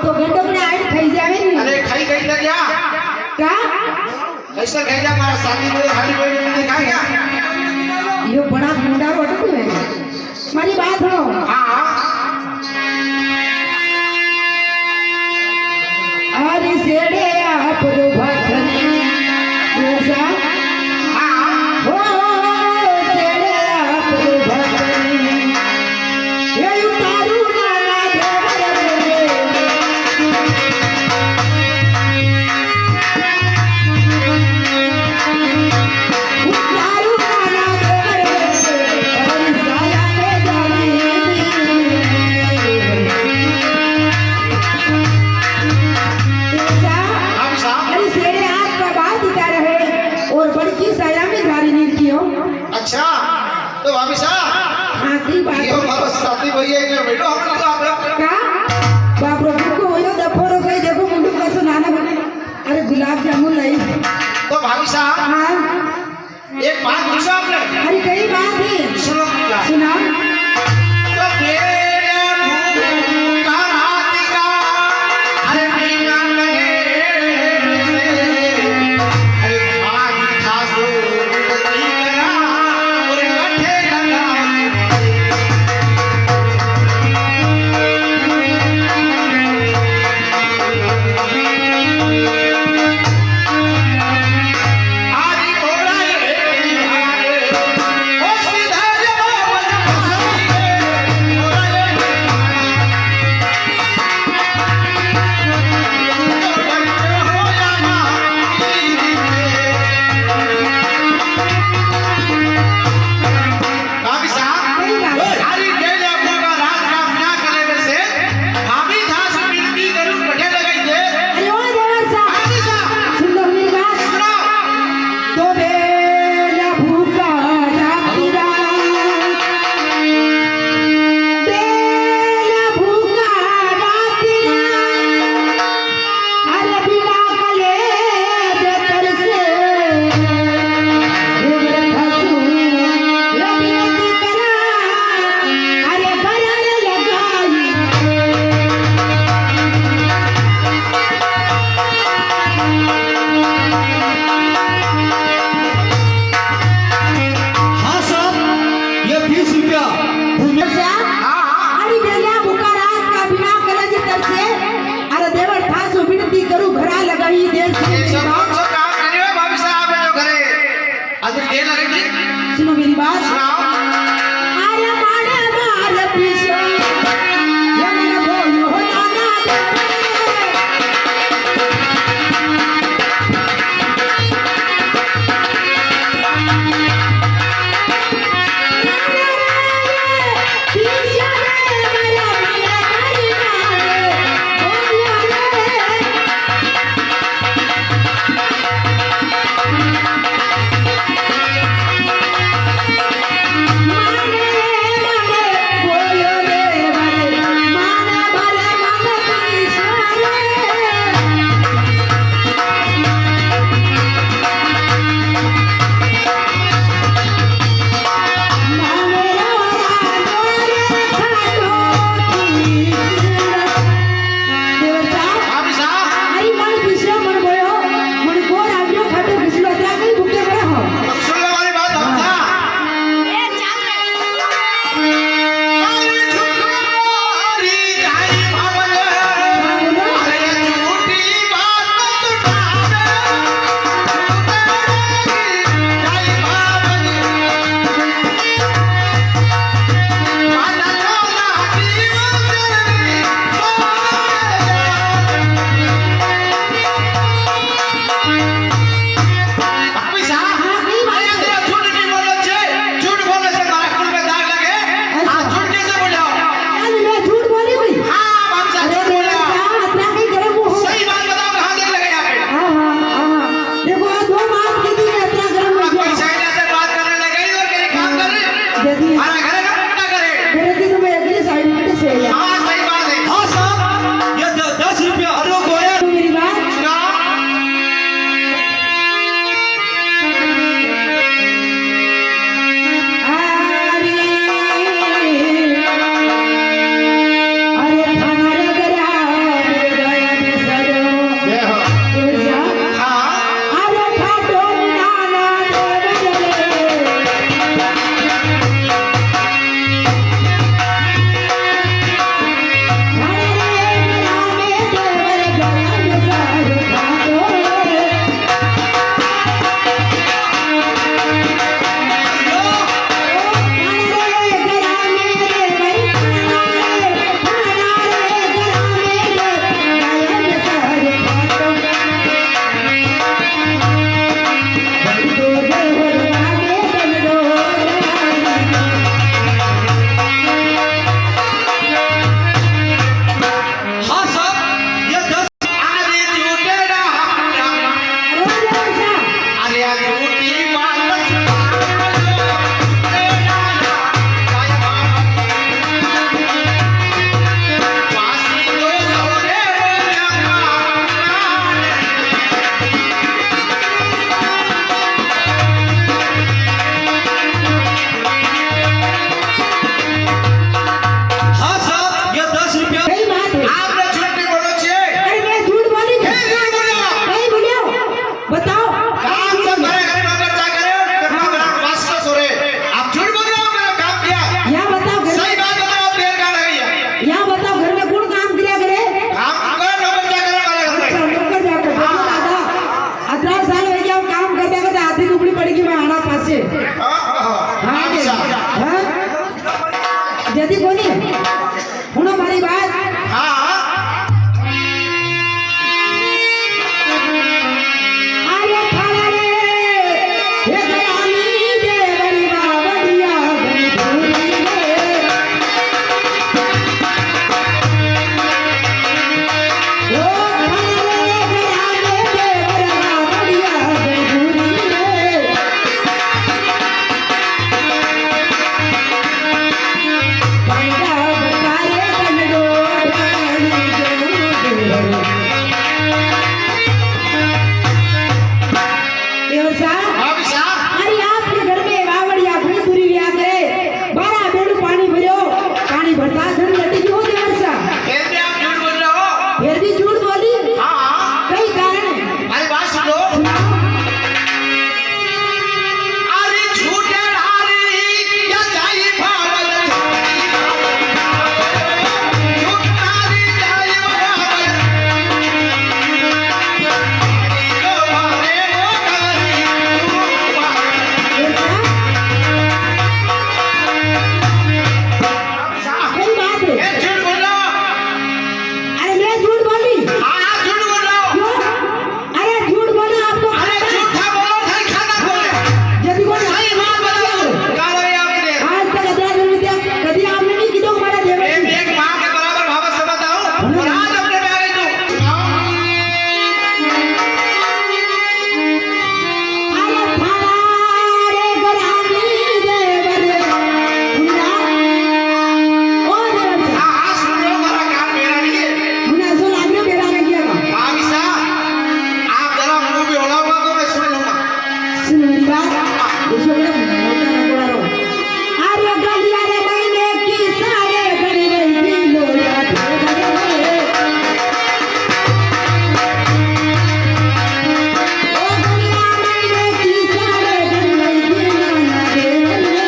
तो घंटो में आए खाई जावे नहीं। अरे खाई गई ना क्या का ऐसा कह जा मारा शादी में खाली पेट में देखा क्या यो बड़ा मुंडा रोट है मारी बात हो। हां अरे सेड़े आप रो भटनी ऐसा हां हो सेड़े आप रो भटनी ये उतारू नाना देवर रे उतारू नाना देवर रे और साया में जानी अरे सेरे आपका बात दिखा रहे और बड़की साया में गाड़ी नहीं कियो। अच्छा तो भाभी साहब हाँ की बात ये हमारा शादी भैया ने बेटो हम लोग आप का बाप रो को होयो दफोरो गई देखो मुंडू का सुनाना बने। अरे गुलाब जामुन लाई तो भाभी साहब हाँ एक बात पूछो आपने अरे कई बात है सुनो क्या सुना तो बेरे भूखा राती का अरे मीना लगे अरे भाग था सो नहीं करा और कठे लगा आदि घोड़ा ये बिहारे ओ सीधा जब बज घोड़ा ये फिर भी झूठ बोली, हाँ कई कारण है। अरे बात सुनो अरे झूठे हारी या जाई भावल झूठ हारी जाई भावल तो मारे वो करी कई बात है। ये झूठ बोल रहा अरे मैं झूठ बोली हाँ झूठ बोल रहा हूँ क्यों? अरे झूठ बोला आपको अरे झूठा बोलो सही खाना बोले यदि कोई सही बात बताओ कालो ये आपने आज तक अदरा विद्या कभी आपने नहीं की तो हमारा देव एक माँ के बराबर भाव से बताओ और आज अपने प्यारे तू अरे थारे गरानी देवरे मुना ओ देवरे हाँ सुन लो मेरा काम मेरा नहीं है मुना सो लागलो बेड़ा में किया का मामिसा आप जरा मुंह भी होलाओगा तो मैं सुन लूंगा सुन मेरी बात देखो बड़ा मोटा ना कोड़ा रो अरे गलिया रे महीने की सारे घड़ी में की लोया थे ओ गलिया महीने की सारे घड़ी में की नाना दे मामिसा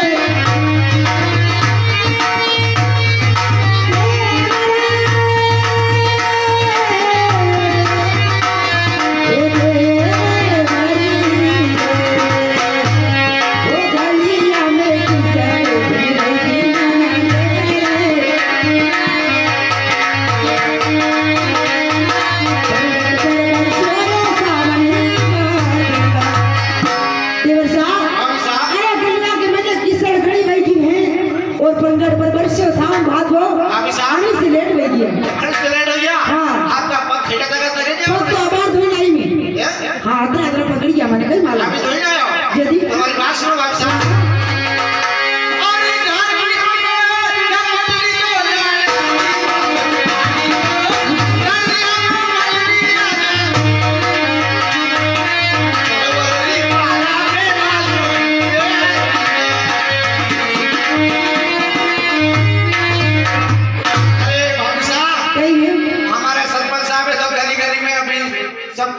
और पंगड़ पर वर्षों सावन भाद हो मामिसा आने से लेट हो गया अरे चलेट हो गया हाँ। आपका पग खेड़ा तक लगे तो जाओ आबाद हुई नहीं में हाँ अदरा अदरा पकड़ गया मैंने कई माला अभी थोड़ी ना आयो यदि तुम्हारी बात सुनो मामिसा अरे घर की आगे जब पटरी तो जाने गलिया में मटरी आने वरी पारा में अरे मामिसा कई है हमारे सरपंच साहब है सब गली गली में अपनी सब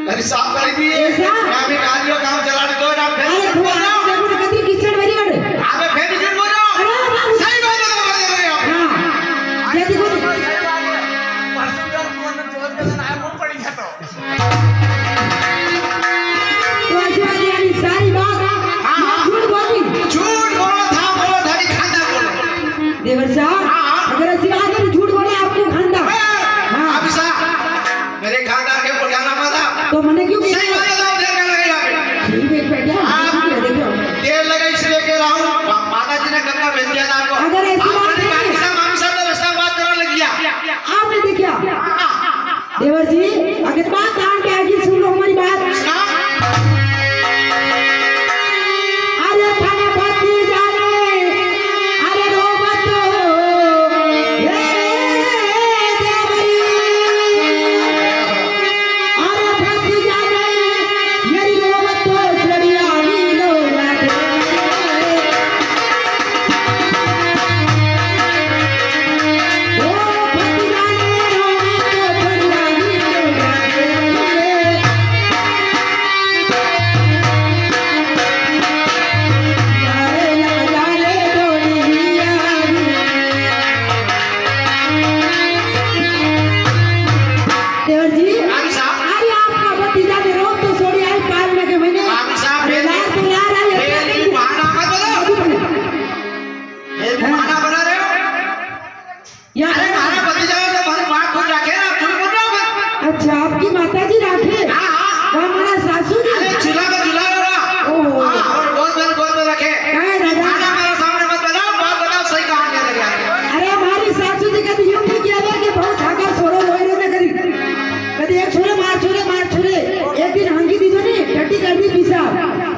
गली साफ कर दी है ऐसा? मैं अभी नालियों काम चलाने दो ना अरे फिर थोड़ा बोल रहा हूं देखो ना कति कीचड़ भरी गड़े आगे फिर झूठ बोल रहा हूं अरे बाबू सही बात बता रहे हो हाँ यदि कोई तो ऐसी बात यानी सारी बात हाँ। झूठ बोली झूठ बोलो था बोलो धनी खांदा बोलो देवर साहब हाँ। अगर ऐसी बात है तो झूठ बोले आपको खानदा हाँ। अभी साहब मेरे खानदान के ऊपर जाना मत तो मैंने क्यों सही बात बताओ देर का लगे यहाँ पे ठीक है बैठ जा हाँ। देख रहा हूँ देर लगे इसलिए कह रहा हूँ माता जी ने गंगा भेज दिया था आपको अगर ऐसी बात आपने नहीं- मामी साहब ने रास्ता बात करने लग गया आपने देखा देवर जी अगर बात कान के आगे सुन लो हमारी बात अरे थाने भर्ती जाने अरे रोबत ये देवरी अरे भर्ती जाने ये रोबत सड़िया नीलो लागे ओ भर्ती जाने रोबत सड़िया नीलो लागे जाने ना जाने डोलिया देवर जी मामी साहब अरे आपका भतीजा ने रोक तो छोड़ी आई काल में के महीने मामी साहब अरे फिर लाल तो लाल आई फिर भी बहाना मत बताओ फिर भी बहाना बना रहे हो या अरे हमारा भतीजा है तो बहुत बात खुद रखे ना तुम बोल रहे हो मत अच्छा आपकी माताजी राखे हाँ हाँ और हमारा सासू जी अरे चूल्हा में चूल्हा रहा ओहो। हाँ और गोद में रखे क्या है दादा बहाना मेरे सामने मत बताओ बात बताओ सही कहानी लगे अरे हमारी सासू जी कभी यूं नहीं किया था कि बहुत धागा छोड़ो रोए रोते कभी कभी एक छोरे एक दिन हंगी दी जो नहीं टट्टी कर दी पीसा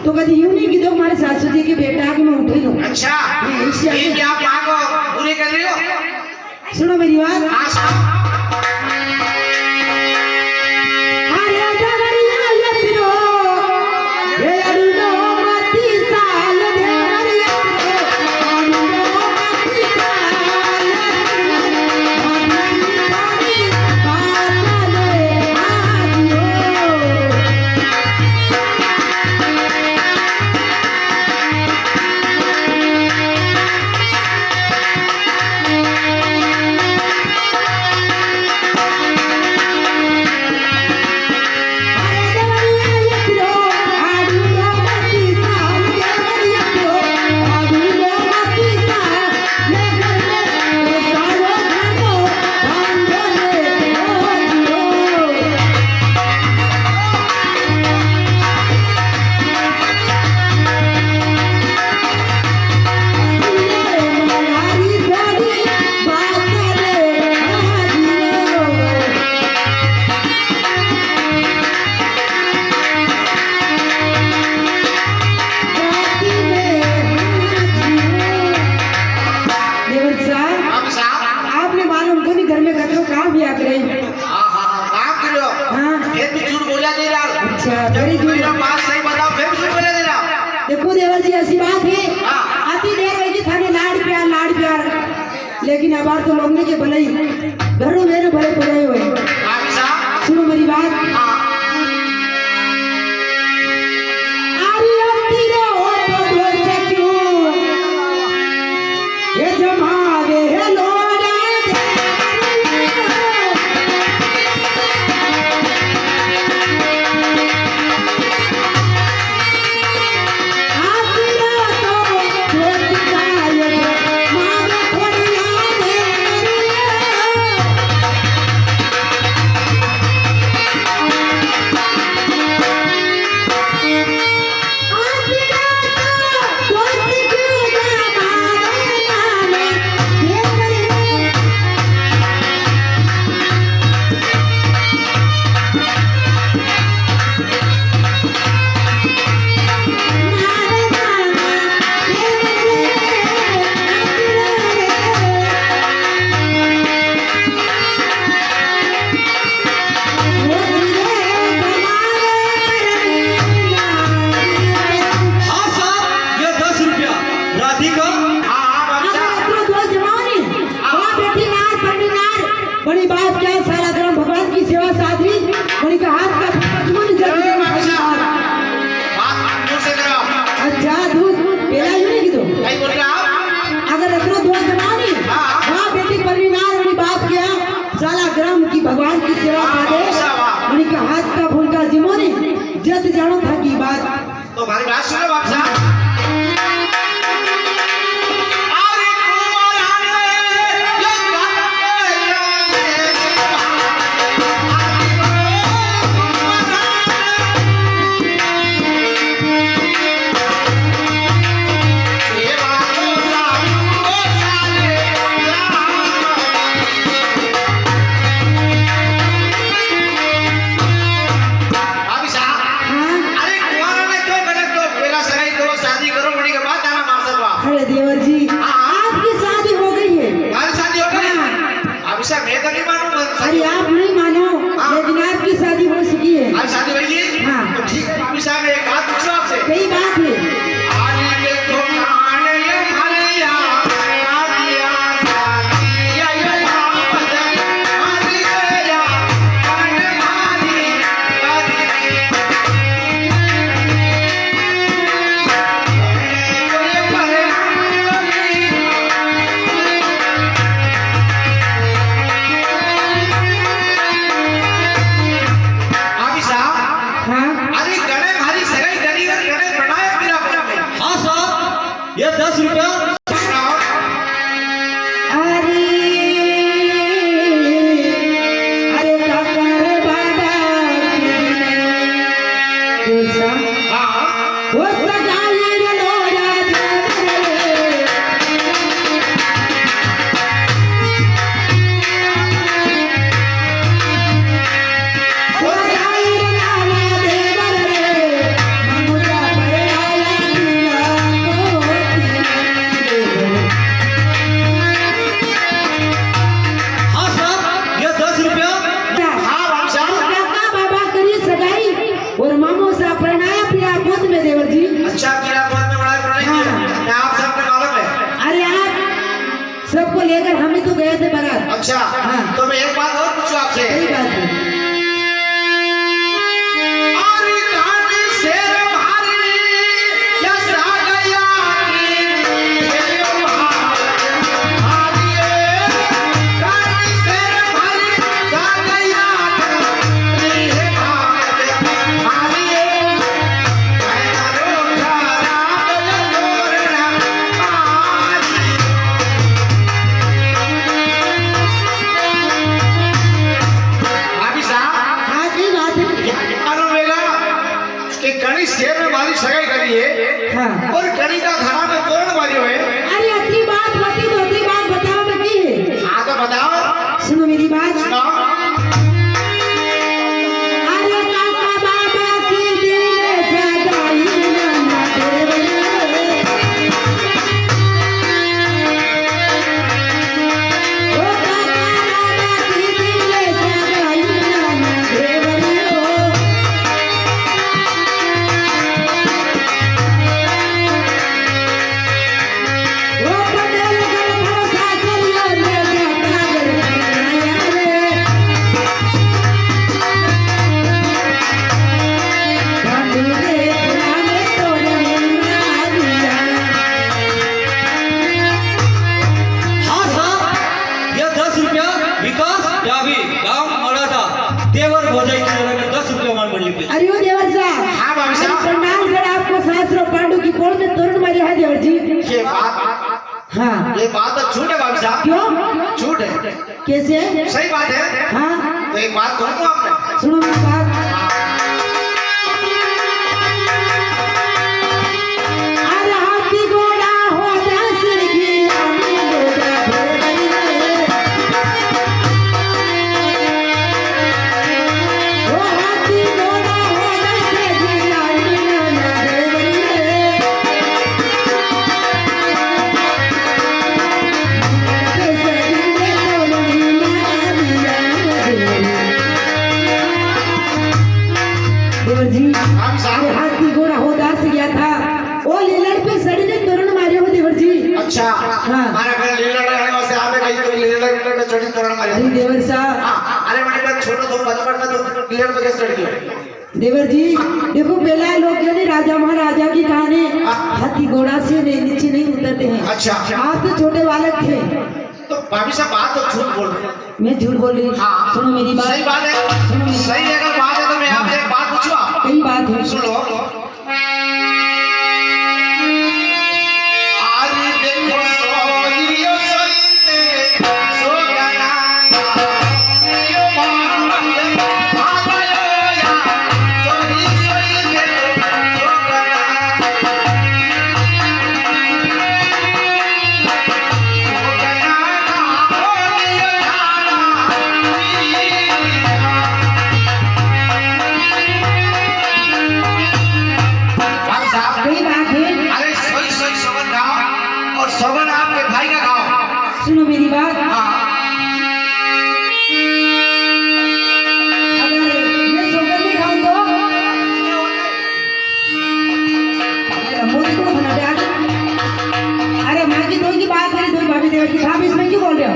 तो कभी यूं नहीं की दो हमारे सासू जी के बेटा कि मैं उठे लो अच्छा इसलिए- ये क्या आप माँ को पूरी कर रही हो सुनो मेरी बात हाँ साहब अरे जवरिया यत्रो हे अरुणो मती साल देवरिया अरुणो मती साल हाँ हाँ हाँ काम करो हाँ फिर भी झूठ बोला दे रहा अच्छा जब वेरी गुड मेरा बात सही बताओ फिर भी झूठ बोला दे रहा देखो देवर जी ऐसी बात है हाँ। आती देर होगी थाने लाड़ प्यार लेकिन अब तो लोगने के भले ही घरों मेरे भले पुरे हुए भाभी साहब सुनो मेरी बात हाँ आरी आती रे ओ तो बोल से क्यों ये जमा दे लोड़ा दे आती रे तो बोल का ये मारे खोड़िया दे हाँ साहब ये 10 रुपया राधिका हाँ हाँ भाभी साहब बड़ी बात क्या सारा ग्राम भगवान की सेवा साधवी बड़ी का हाथ का दुश्मन जरूर भाभी साहब बात दूर से करो अच्छा दूध पेला ही नहीं तो नहीं बोल रहा आप अगर इतना दुआ जमानी हाँ। हाँ बेटी परिवार बड़ी बात क्या साला ग्राम की भगवान की सेवा हाँ, साधे वाह। बड़ी का हाथ का फूल का जिमोनी जद जानो था की बात तो हमारी बात सुनो भाभी साहब अरे कुमाराने ये गाना ये बातों सामने साले भाभी साहब हाँ अरे कुमारा ने क्यों गलत तो मेरा सगाई करो शादी करो बड़ी के बाद आना मार सकवा अरे देवर जी हाँ। आपकी शादी हो गई है हमारी शादी हो गई हाँ। अभी सर मैं तो नहीं मानूंगा अरे आप नहीं मानो हाँ। लेकिन आपकी शादी हो चुकी है हमारी शादी हुई है हाँ। तो ठीक है अभी सर मैं एक बात पूछूं आपसे सही बात है आने के तो खाने ये भरिया आदिया शादी ये भापद आदि गया खाने मारी आदि कोई परिणाम अभी साहब हाँ अरे गणे भारी सगाई करी और गणे बनाया मेरा घर में हाँ साहब ये 10 रुपया सुनाओ अरे अरे काका रे बाबा कैसा हाँ वो सगाई रे लोड़ा दे सगाई रे लाला दे रे ममुरा पर आया दिला हाँ साहब ये 10 रुपया हाँ भाभी साहब काका बाबा करी सगाई और मामो सा प्रणाम पिया गोद में देवर जी अच्छा किया बहुत में बड़ा पढ़ाई हाँ। मैं आप सबके मालूम है अरे आप सबको लेकर हम ही तो गए थे बारात अच्छा हाँ। तो मैं एक बात और पूछूं आपसे सही बात है अरे काटी शेर भारी या सागया की शेर भारी काटी शेर भारी सागया की शेर भारी मैं रो सारा बल तोरना भारी देवर भोजाई की जगह में 10 रुपया मान पड़ी पे। अरे ओ देवर साहब, हाँ भाभी साहब। प्रणाम आपको शास्त्र पांडु की कोल में तोरण मारे है देवर जी। ये बात तो झूठ है भाभी साहब। क्यों झूठ है? कैसे? सही बात है। हाँ तो एक बात कहूँ आपने, सुनो मेरी बात। अरे हाथी घोड़ा हो दासर की आनी लोगा भेड़िए। ओ हाथी घोड़ा हो दासर की आनी लोगा भेड़िए। केसरी में तोलनी मारिया देवर जी। भाभी साहब। अरे हाथी घोड़ा हो दास गया था, वो लीलड़ पे सड़ी ने तोरण मारे हो देवर जी। अच्छा। हाँ। मारा फिर लीला रहने वास्ते आप कहीं तो लीला में चढ़ी तोरण मारे। अरे देवर साहब, हाँ, अरे मैंने कहा छोटो तो बचपन में तो लीला पे कैसे चढ़ गई? देवर जी देखो पहला लोग जो नहीं राजा महाराजा की कहानी हाथी घोड़ा से नीचे नहीं उतरते हैं। अच्छा। आप तो छोटे बालक थे। तो भाभी साहब बात तो झूठ बोल रहे हैं। मैं झूठ बोल रही हूँ। हाँ। सुनो मेरी बात। सही बात है। सुनो मेरी सही अगर बात है तो मैं आपसे एक बात पूछूं? सही बात है। सुन लो। आज देखो सोइयो सोइते सोगना यो मांगले आयो या सोई सोइते सोगना सोगना का बोलियो भाई साहब। सही बात है। अरे सोई सोई सोगन खाओ और सोगन आपके भाई का खाओ। सुनो मेरी बात। हाँ। अगर मैं सोकर नहीं खाऊं तो मेरा मोदी को खाना दे आगे। अरे माँ की दो की बात करी दो भाभी देवर की, भाभी इसमें क्यों बोल रहे हो?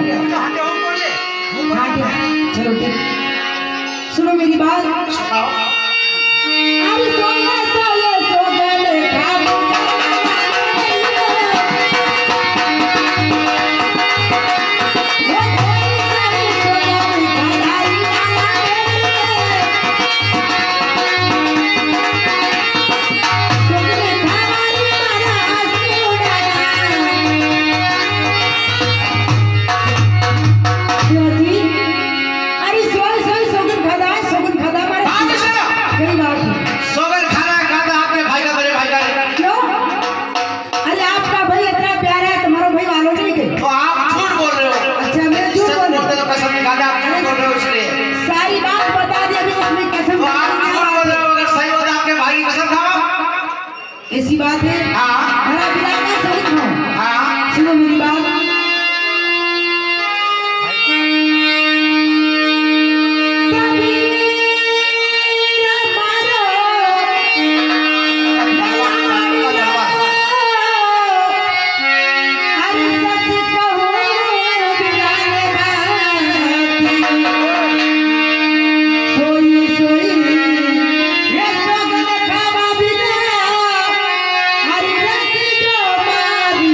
हाँ क्या? चलो ठीक। सुनो मेरी बात। सुनाओ। अरे सोया सोया सोगल खाबो। वो सोई सोई सोगल खाई नाला सोगल खाई मारा सोड़ा। अरे सोई सोई सोगल खादा मारा। भाभी साहब। सही बात है। सोगन खाना खाता आपके भाई का मेरे भाई का। क्यों? अरे आपका भाई इतना प्यारा है, तुम्हारा भाई वालों नहीं के? तो आप झूठ बोल रहे हो। अच्छा मैं झूठ सच बोल रही बोलते तो कसम नहीं खाते, आप झूठ बोल रहे हो इसलिए। सारी बात बता दी अभी उसमें कसम तो आप खाने की झूठ बोल बात रहे हो, अगर सही होता आपके भाई की कसम खाओ। है। ऐसी बात है। हाँ। हरा बिलाना सही खाओ। हाँ। सुनो मेरी बात। अरे सच कहो बिलाने बाती। सोई सोई ये सोगल खावा बिना हरी रखी जो मारी।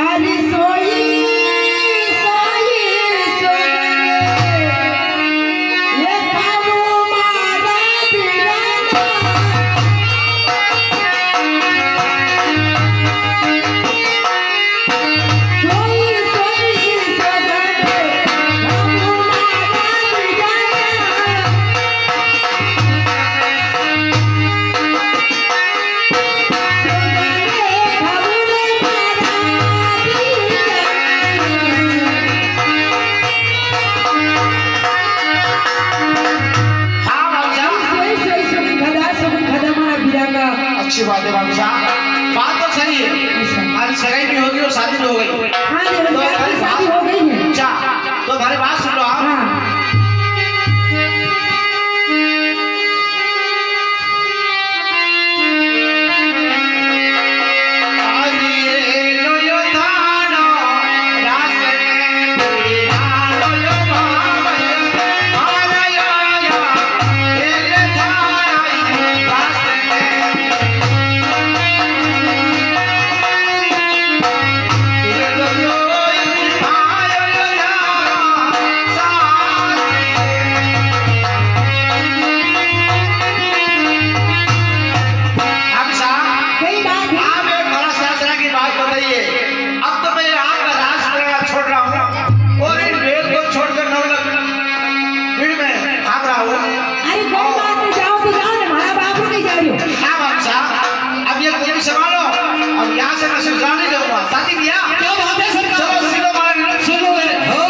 अरे सोई सोई सोगल ये खावो मारा बिना। सोई सोई सोगल खावो मारा बिना। हाँ भाभी साहब। अच्छी बात है भाभी साहब, बात तो सही है। हमारी सगाई भी होगी और शादी भी हो गई। शादी हो गई है। अच्छा, तो हमारी बात सुन लो आप। हाँ। Hallelujah. यहाँ से मैं ससुराल नहीं जाऊंगा। शादी ब्याह क्या बात है सरकार? चलो सीधो मार सुनो मेरे हो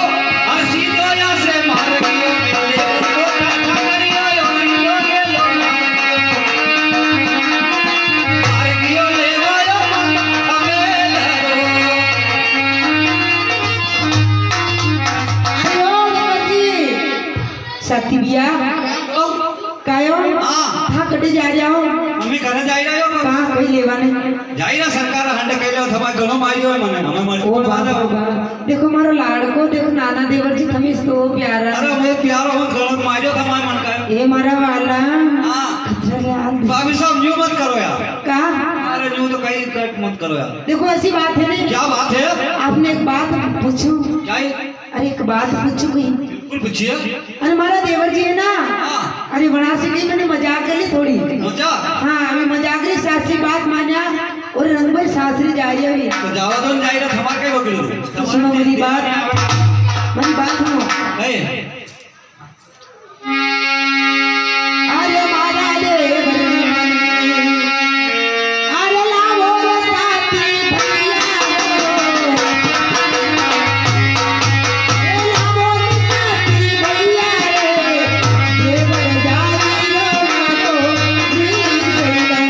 अरे सीधो यहाँ से मार गियो मिले तो टाटा करियो यो सीधो ले लो मार गियो ले गयो हमें लरो अरे ओ देवजी साथी बिया कायो हाँ। हाँ कटे जा रहा हो मम्मी घरे जाई रह्यो कहाँ कोई लेवा नहीं जाई ना सरकार हंड कइलो थमा घणो मार्यो है मने हमें मर ओ बाबा देखो मारो लाड़को देखो नाना देवर जी थमी तो प्यारा अरे मैं प्यारो हूं घणो मार्यो थमा मन का ये मारा वाला हां खतरा यार भाभी साहब न्यू मत करो यार का अरे न्यू तो कहीं कट मत करो यार देखो ऐसी बात है नहीं क्या बात है आपने एक बात पूछू जाई अरे एक बात पूछू गई बिल्कुल पूछिए अरे हमारा देवर जी है ना हाँ अरे बना से गई मैंने मजाक कर ली थोड़ी मजा हाँ मैं मजाक ली सासरी बात माना और रंग भाई सासरी जा रही है अभी तो जावा दो जाई रहा थमा के बकलो तो सुनो मेरी बात सुनो नहीं अरे मारा देवर जी मने, अरे लावो रे साथी भैया हो। ए लावो रे साथी भैया रे, देवर जागियो मारो दिल सैदा।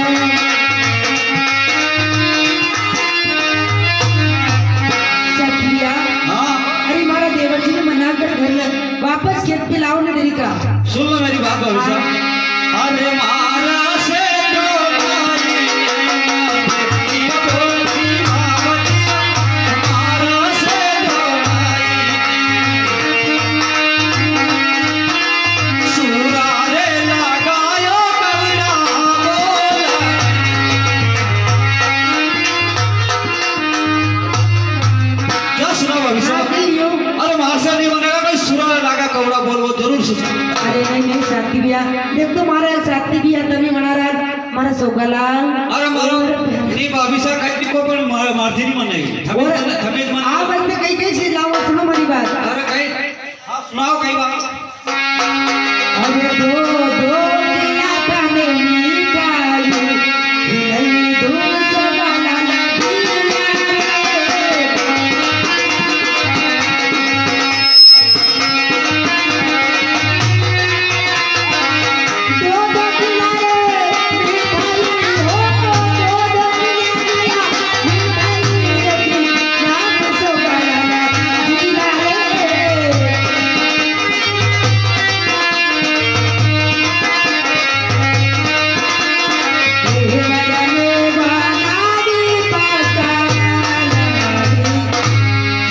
सखिया, हाँ अरे मारा देवर जी ने मना कर घर में वापस खेत पे लाओ ना तेरी का सुन लो मेरी बात भाभी साहब अरे मारा से जो नारी ये बोलती भावती मारा से जो नारी सुरारे लगायो कवड़ा बोला क्या सुना भाभी साहब अरे मासा नहीं बनेगा कोई सुरारे लगा कवड़ा बोल वो जरूर सुना अरे नहीं साथी बिया देख तो मारा साथी बिया तभी मना रहा मारा सोगलाल अरे मारो नहीं भाभी साहब कहीं को पर मारती नहीं मनेगी थमेज मन आप बंदे कहीं कहीं से लाओ सुनो मेरी बात अरे कहीं आप सुनाओ कहीं बात अरे दो दिला खाने मिठाई खिलाई दो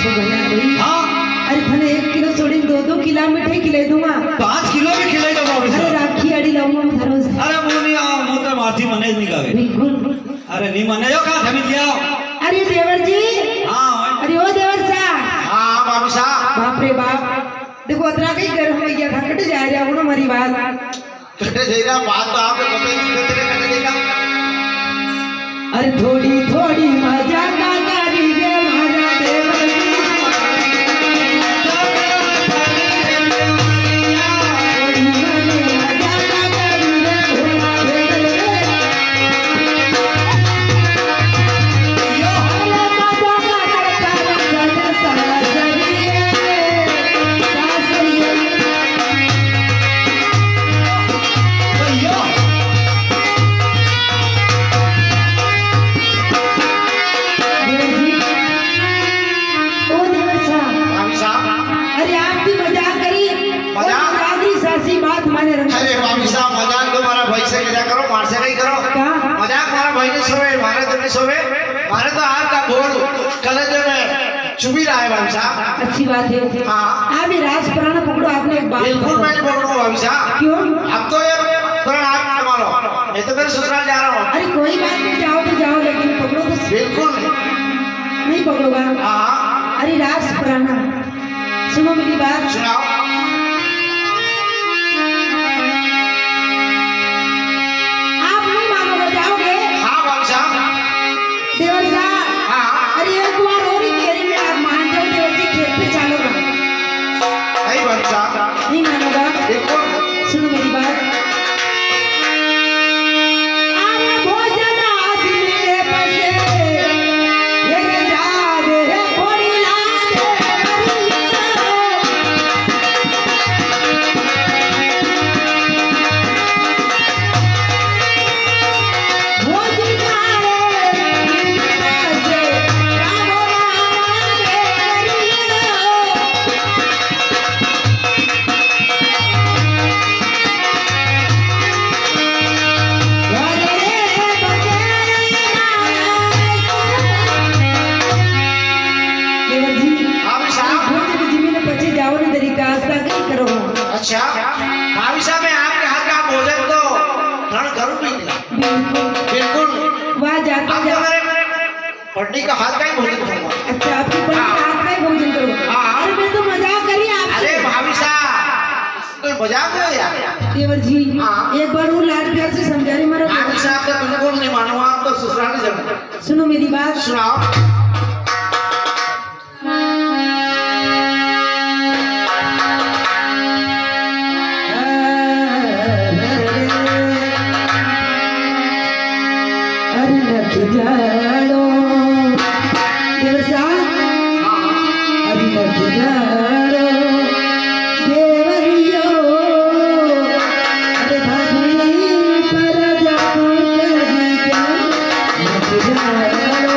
सोगलाल हाँ अरे थाने 1 किलो छोड़ी 2 किलो मिठाई खिलाई दूंगा 5 किलो भी खिलाएगा भाभी अरे साहब राखी अड़ी लाऊंगा मैं थारों से अरे वो नहीं आओ मुझे मारती मने नहीं गावे बिल्कुल अरे नहीं मने जो कहा थमेज ले आओ अरे देवर जी हाँ अरे ओ देवर साहब हाँ बाबू साहब बाप रे बाप देखो अतरा कहीं गर्म हो गया था कट जा रहा हूँ ना हमारी बात कटे जाएगा बात तो आपको पता ही नहीं कटे कटे जाएगा अरे थोड़ी थोड़ी मजा का करी गे मारा देवर जी थोड़ी मने मजा का करी गे भोला देवर जी। अरे मजा का करता रे सदा सासरिये सासरिये भैया देवर जी ओ देवर साहब बाबू साहब अरे आपकी मजाक करी मजाक? आधी सासी बात माने रंग अरे बाबू साहब मजाक तो मारा भाई से क्या करो मार से नहीं करो क्या? मजाक मारा भाई ने सोए मारे तो नहीं सोए मारे तो आपका बोल कलेजे में चुभी रहा है बाबू साहब अच्छी बात है हाँ। आप ये राज पुराना पकड़ो आपने एक बात बिल्कुल बताओ। मैं नहीं पकड़ूंगा बाबू साहब क्यों अब तो ये तुरंत आप संभालो मैं तो मेरे ससुराल जा रहा हूँ अरे कोई बात नहीं जाओ तो जाओ लेकिन पकड़ो तो बिल्कुल नहीं पकड़ोगा हाँ अरे राज पुराना सुनो मेरी बात सुनाओ आप नहीं मानोगे जाओगे हाँ बाबू साहब देवर साहब हाँ अरे एक बार और ही केरी में आप मान जाओ देवर जी खेत पे चालोगा नहीं बाबू साहब नहीं मानोगा बिल्कुल सुनो मेरी बात अरे भोजन आज मिले बसे बिल्कुल वहाँ जाते आप जा पढ़ने का हाथ का ही भोजन करूंगा। अच्छा आपकी पत्नी रात में भोजन करो। हाँ। अरे मैं तो मजाक करी आपसे। अरे भाभी साहब कोई मजाक हो यार। देवर जी हाँ। एक बार वो लाड प्यार से समझा रही मेरा भाभी साहब का बिल्कुल नहीं मानो, आप तो ससुराल नहीं जाना। सुनो मेरी बात। सुनाओ। अरे नख जाड़ो देवर साहब अरे नख जाड़ो देवरियो अरे भाभी पर जादू करी क्या नख जाड़ो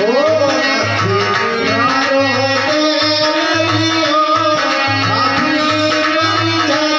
ओ नखियारो देवरियो भाभी बन जादू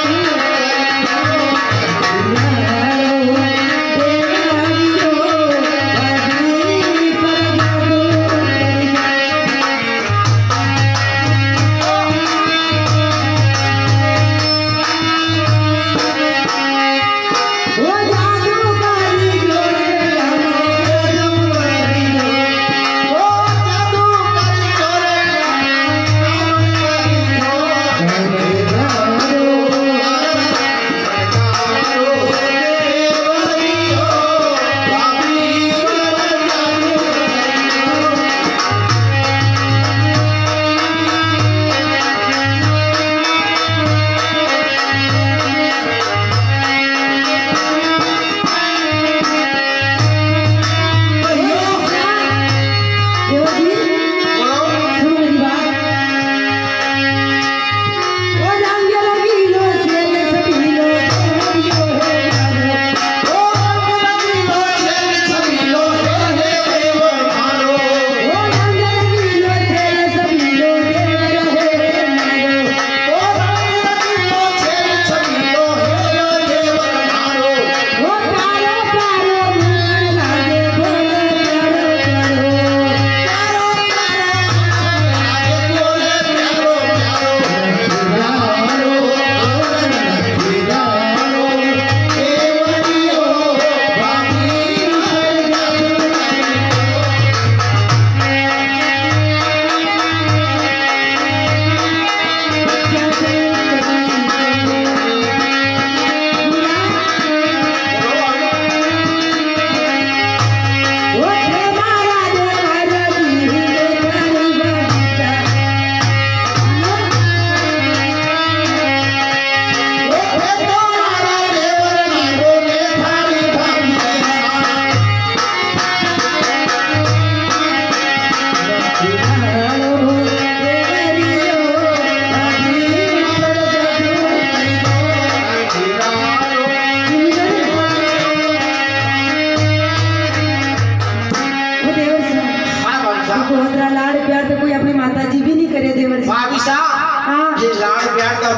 भाभी साहब हाँ। ये लाड़ प्यार का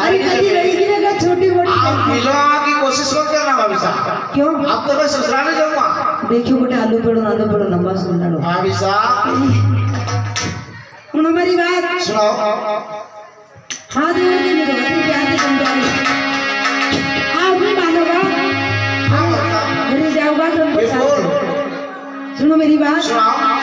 अरे कभी लड़की ने कहा छोटी मोटी आप मिलवा की कोशिश मत करना भाभी साहब। क्यों अब तो मैं ससुराल नहीं जाऊंगा। देखियो बेटा आलू पड़ो लंबा सुन लो भाभी साहब सुनो मेरी बात सुनाओ। हाँ देवर जी मेरे बात में प्यार से समझाओ आप भी मानोगा हाँ, मेरे जाओगा तो हमको साथ बिल्कुल। दो। सुनो मेरी बात सुनाओ।